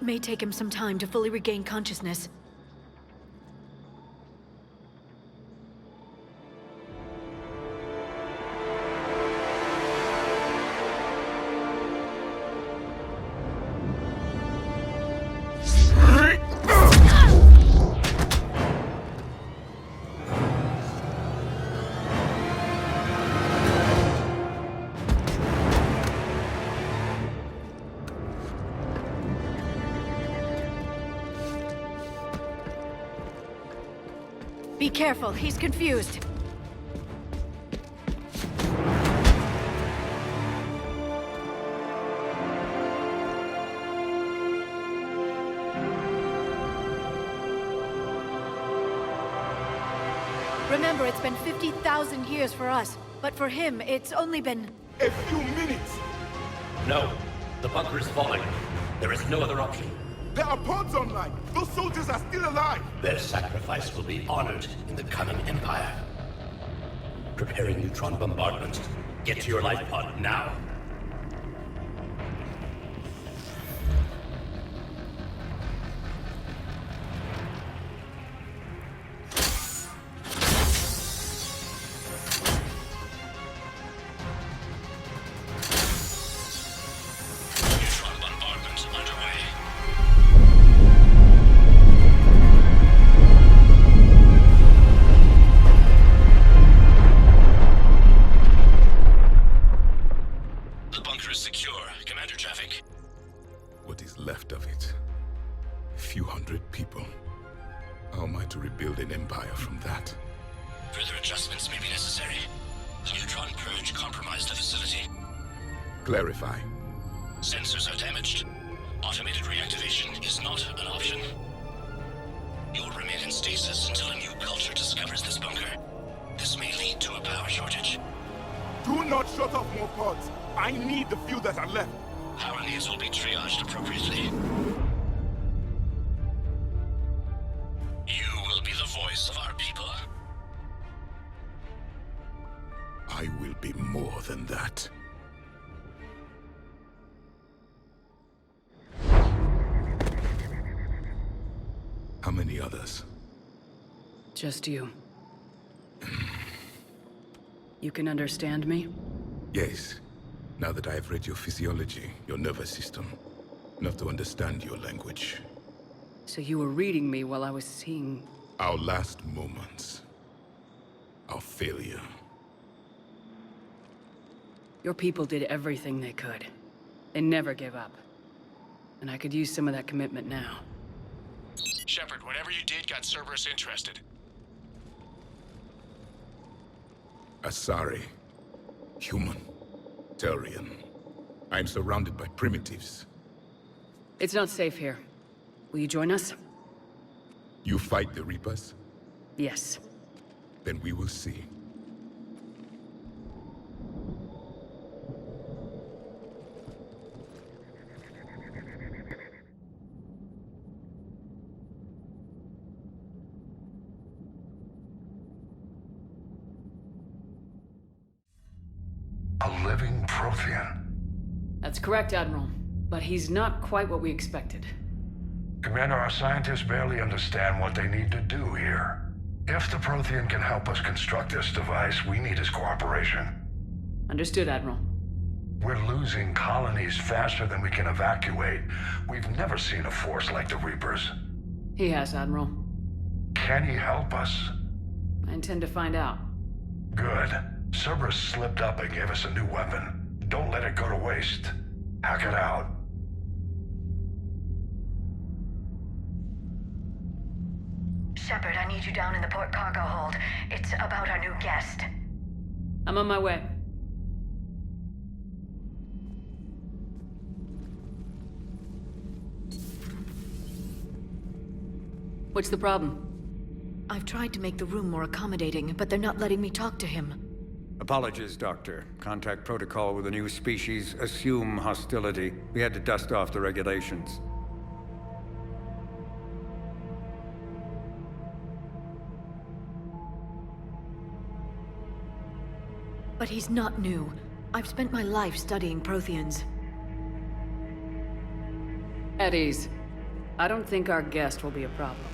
It may take him some time to fully regain consciousness. Be careful, he's confused. Remember, it's been 50,000 years for us, but for him, it's only been... A few minutes! No. The bunker is falling. There is no other option. There are pods online! Those soldiers are still alive! Their sacrifice will be honored in the coming Empire. Preparing neutron bombardment. Get to your life pod now. What is left of it? A few hundred people. How am I to rebuild an empire from that? Further adjustments may be necessary. The neutron purge compromised the facility. Clarify. Sensors are damaged. Automated reactivation is not an option. You'll remain in stasis until a new culture discovers this bunker. This may lead to a power shortage. Do not shut off more pods. I need the few that are left. Power needs will be triaged appropriately. You will be the voice of our people. I will be more than that. How many others? Just you. You can understand me? Yes. Now that I have read your physiology, your nervous system, enough to understand your language. So you were reading me while I was seeing... Our last moments. Our failure. Your people did everything they could. They never gave up. And I could use some of that commitment now. Shepard, whatever you did got Cerberus interested. Asari. Human. Turian. I am surrounded by primitives. It's not safe here. Will you join us? You fight the Reapers? Yes. Then we will see. A living Prothean. That's correct, Admiral. But he's not quite what we expected. Commander, our scientists barely understand what they need to do here. If the Prothean can help us construct this device, we need his cooperation. Understood, Admiral. We're losing colonies faster than we can evacuate. We've never seen a force like the Reapers. He has, Admiral. Can he help us? I intend to find out. Good. Cerberus slipped up and gave us a new weapon. Don't let it go to waste. Hack it out. Shepard, I need you down in the port cargo hold. It's about our new guest. I'm on my way. What's the problem? I've tried to make the room more accommodating, but they're not letting me talk to him. Apologies, Doctor. Contact protocol with a new species. Assume hostility. We had to dust off the regulations. But he's not new. I've spent my life studying Protheans. At ease. I don't think our guest will be a problem.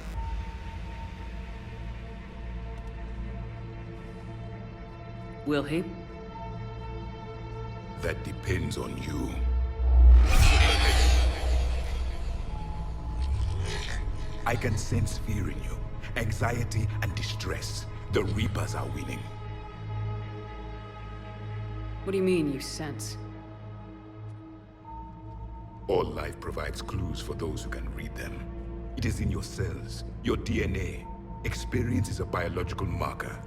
Will he? That depends on you. I can sense fear in you, anxiety and distress. The Reapers are winning. What do you mean, you sense? All life provides clues for those who can read them. It is in your cells, your DNA. Experience is a biological marker.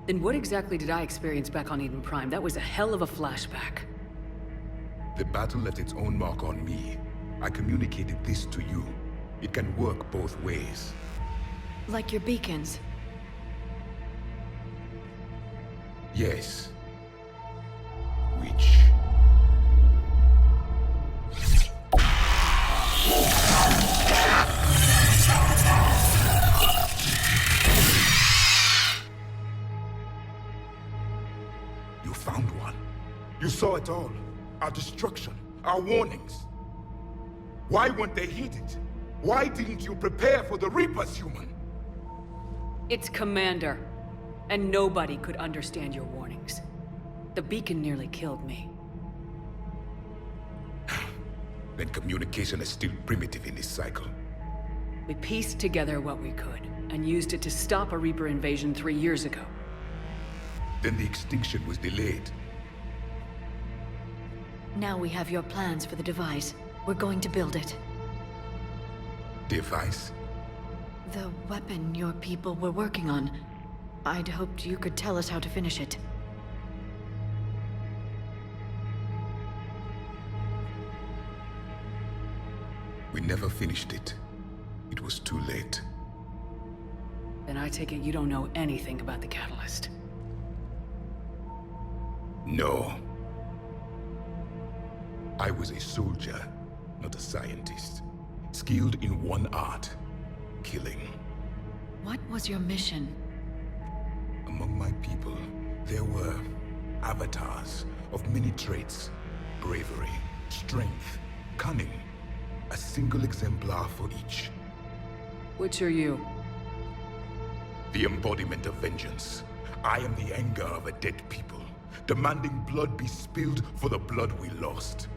Then what exactly did I experience back on Eden Prime? That was a hell of a flashback. The battle left its own mark on me. I communicated this to you. It can work both ways. Like your beacons. Yes. Which... You found one. You saw it all. Our destruction, our warnings. Why weren't they heeded? Why didn't you prepare for the Reapers, human? It's Commander. And nobody could understand your warnings. The beacon nearly killed me. Then communication is still primitive in this cycle. We pieced together what we could, and used it to stop a Reaper invasion 3 years ago. Then the extinction was delayed. Now we have your plans for the device. We're going to build it. Device? The weapon your people were working on. I'd hoped you could tell us how to finish it. We never finished it. It was too late. Then I take it you don't know anything about the catalyst. No. I was a soldier, not a scientist. Skilled in one art, killing. What was your mission? Among my people, there were avatars of many traits. Bravery, strength, cunning. A single exemplar for each. Which are you? The embodiment of vengeance. I am the anger of a dead people, demanding blood be spilled for the blood we lost.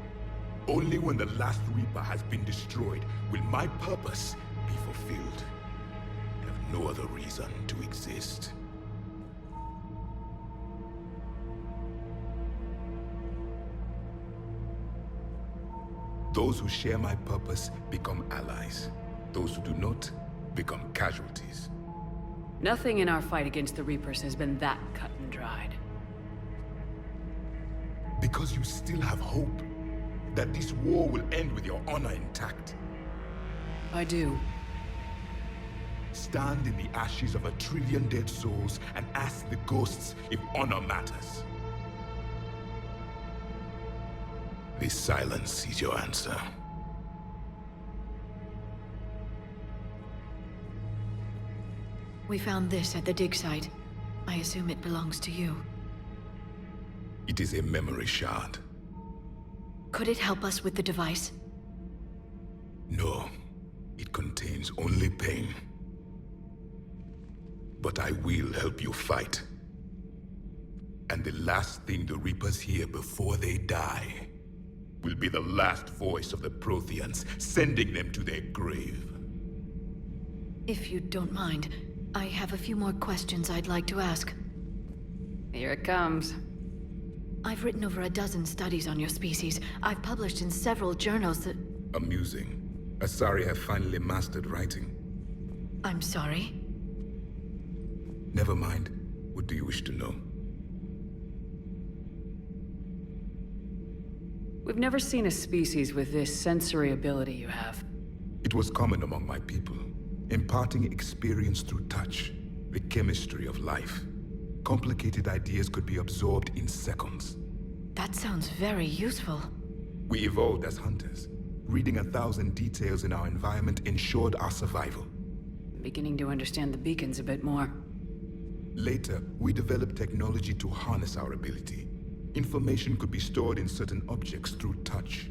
Only when the last Reaper has been destroyed will my purpose be fulfilled. I have no other reason to exist. Those who share my purpose become allies. Those who do not become casualties. Nothing in our fight against the Reapers has been that cut and dried. Because you still have hope that this war will end with your honor intact. I do. Stand in the ashes of 1 trillion dead souls and ask the ghosts if honor matters. This silence is your answer. We found this at the dig site. I assume it belongs to you. It is a memory shard. Could it help us with the device? No, it contains only pain. But I will help you fight. And the last thing the Reapers hear before they die will be the last voice of the Protheans, sending them to their grave. If you don't mind, I have a few more questions I'd like to ask. Here it comes. I've written over a dozen studies on your species. I've published in several journals that... Amusing. Asari have finally mastered writing. I'm sorry? Never mind. What do you wish to know? We've never seen a species with this sensory ability you have. It was common among my people, imparting experience through touch, the chemistry of life. Complicated ideas could be absorbed in seconds. That sounds very useful. We evolved as hunters. Reading 1,000 details in our environment ensured our survival. I'm beginning to understand the beacons a bit more. Later, we developed technology to harness our ability. Information could be stored in certain objects through touch.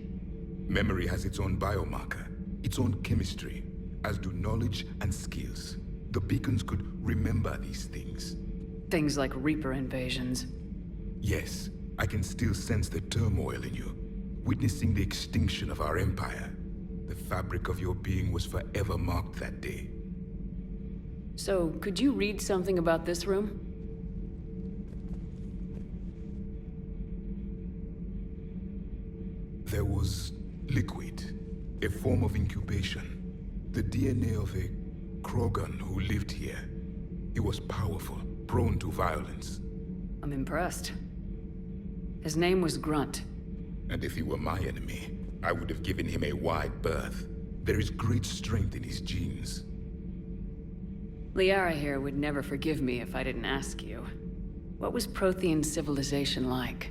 Memory has its own biomarker, its own chemistry, as do knowledge and skills. The beacons could remember these things. Things like Reaper invasions. Yes, I can still sense the turmoil in you, witnessing the extinction of our empire. The fabric of your being was forever marked that day. So, could you read something about this room? There was liquid, a form of incubation. The DNA of a Krogan who lived here. He was powerful, prone to violence. I'm impressed. His name was Grunt. And if he were my enemy, I would have given him a wide berth. There is great strength in his genes. Liara here would never forgive me if I didn't ask you. What was Prothean civilization like?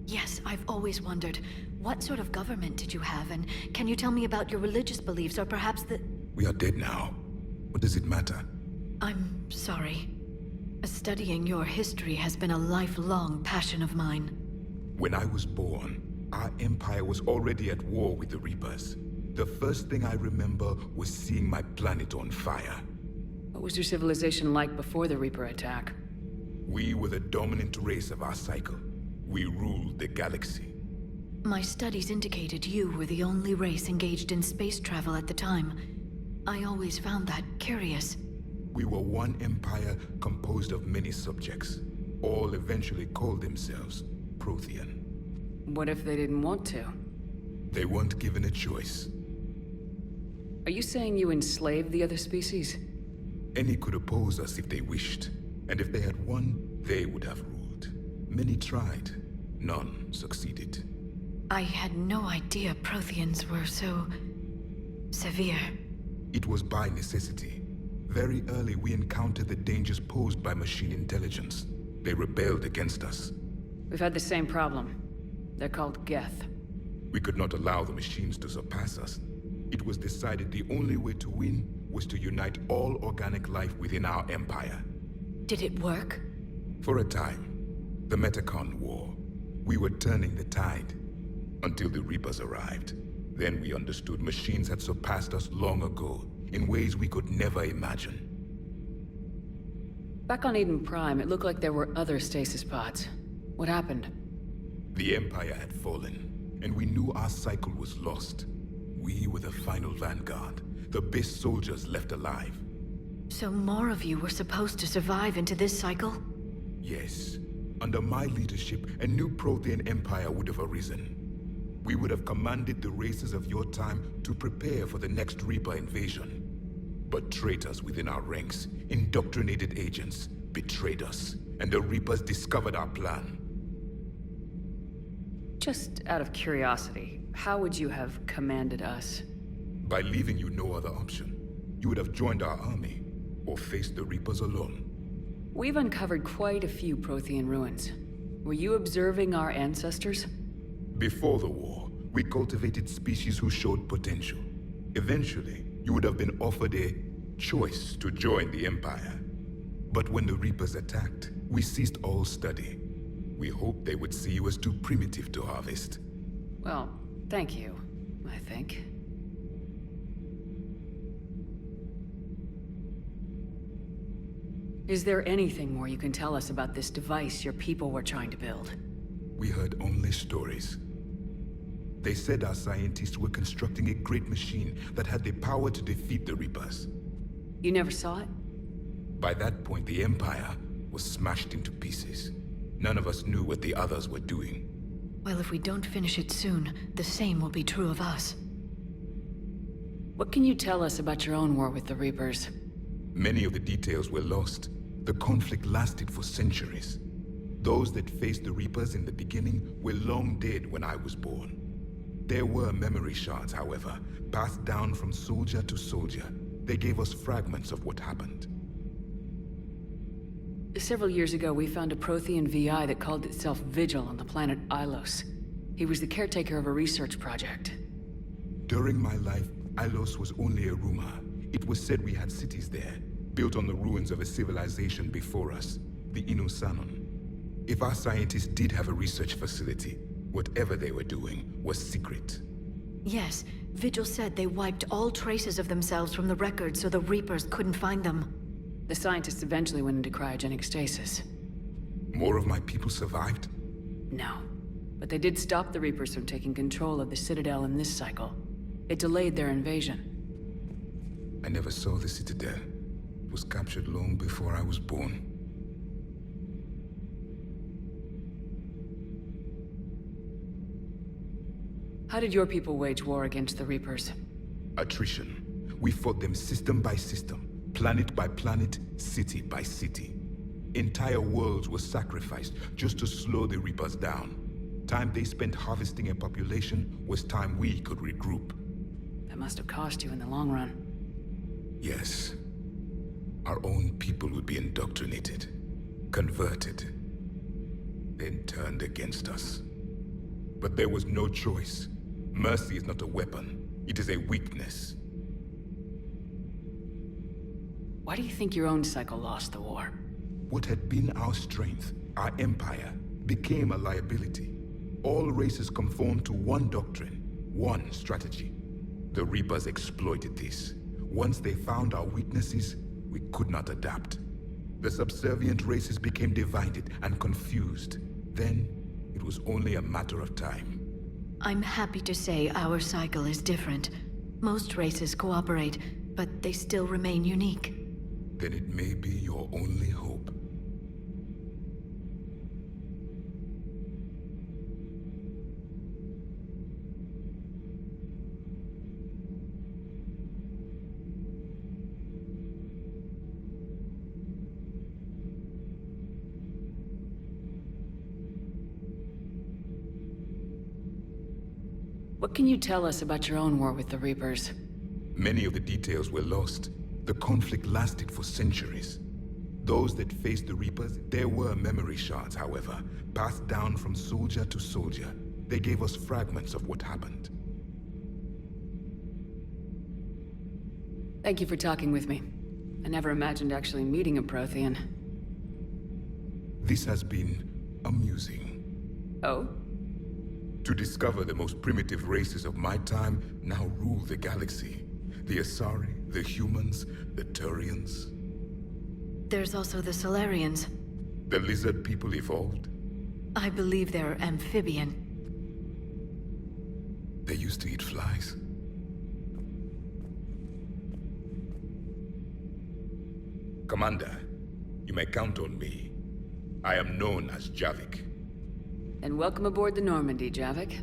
Yes, I've always wondered, what sort of government did you have, and can you tell me about your religious beliefs, or perhaps the... We are dead now. What does it matter? I'm sorry. Studying your history has been a lifelong passion of mine. When I was born, our empire was already at war with the Reapers. The first thing I remember was seeing my planet on fire. What was your civilization like before the Reaper attack? We were the dominant race of our cycle. We ruled the galaxy. My studies indicated you were the only race engaged in space travel at the time. I always found that curious. We were one empire composed of many subjects. All eventually called themselves Prothean. What if they didn't want to? They weren't given a choice. Are you saying you enslaved the other species? Any could oppose us if they wished. And if they had won, they would have ruled. Many tried. None succeeded. I had no idea Protheans were so... severe. It was by necessity. Very early we encountered the dangers posed by machine intelligence. They rebelled against us. We've had the same problem. They're called Geth. We could not allow the machines to surpass us. It was decided the only way to win was to unite all organic life within our empire. Did it work? For a time. The Metacon War. We were turning the tide. Until the Reapers arrived. Then we understood machines had surpassed us long ago, in ways we could never imagine. Back on Eden Prime, it looked like there were other stasis pods. What happened? The Empire had fallen, and we knew our cycle was lost. We were the final vanguard, the best soldiers left alive. So more of you were supposed to survive into this cycle? Yes. Under my leadership, a new Prothean empire would have arisen. We would have commanded the races of your time to prepare for the next Reaper invasion. But traitors within our ranks, indoctrinated agents, betrayed us, and the Reapers discovered our plan. Just out of curiosity, how would you have commanded us? By leaving you no other option. You would have joined our army, or faced the Reapers alone. We've uncovered quite a few Prothean ruins. Were you observing our ancestors? Before the war, we cultivated species who showed potential. Eventually, you would have been offered a choice to join the Empire. But when the Reapers attacked, we ceased all study. We hoped they would see you as too primitive to harvest. Well, thank you, I think. Is there anything more you can tell us about this device your people were trying to build? We heard only stories. They said our scientists were constructing a great machine that had the power to defeat the Reapers. You never saw it? By that point, the Empire was smashed into pieces. None of us knew what the others were doing. Well, if we don't finish it soon, the same will be true of us. What can you tell us about your own war with the Reapers? Many of the details were lost. The conflict lasted for centuries. Those that faced the Reapers in the beginning were long dead when I was born. There were memory shards, however, passed down from soldier to soldier. They gave us fragments of what happened. Several years ago, we found a Prothean VI that called itself Vigil on the planet Ilos. He was the caretaker of a research project. During my life, Ilos was only a rumor. It was said we had cities there, built on the ruins of a civilization before us, the Inusanon. If our scientists did have a research facility, whatever they were doing was secret. Yes, Vigil said they wiped all traces of themselves from the records so the Reapers couldn't find them. The scientists eventually went into cryogenic stasis. More of my people survived? No. But they did stop the Reapers from taking control of the Citadel in this cycle. It delayed their invasion. I never saw the Citadel. It was captured long before I was born. How did your people wage war against the Reapers? Attrition. We fought them system by system, planet by planet, city by city. Entire worlds were sacrificed just to slow the Reapers down. Time they spent harvesting a population was time we could regroup. That must have cost you in the long run. Yes. Our own people would be indoctrinated, converted, then turned against us. But there was no choice. Mercy is not a weapon. It is a weakness. Why do you think your own cycle lost the war? What had been our strength, our empire, became a liability. All races conformed to one doctrine, one strategy. The Reapers exploited this. Once they found our weaknesses, we could not adapt. The subservient races became divided and confused. Then, it was only a matter of time. I'm happy to say our cycle is different. Most races cooperate, but they still remain unique. Then it may be your only hope. What can you tell us about your own war with the Reapers? Many of the details were lost. The conflict lasted for centuries. Those that faced the Reapers, there were memory shards, however, passed down from soldier to soldier. They gave us fragments of what happened. Thank you for talking with me. I never imagined actually meeting a Prothean. This has been amusing. Oh? To discover the most primitive races of my time now rule the galaxy. The Asari, the humans, the Turians. There's also the Solarians. The lizard people evolved. I believe they're amphibian. They used to eat flies. Commander, you may count on me. I am known as Javik. And welcome aboard the Normandy, Javik.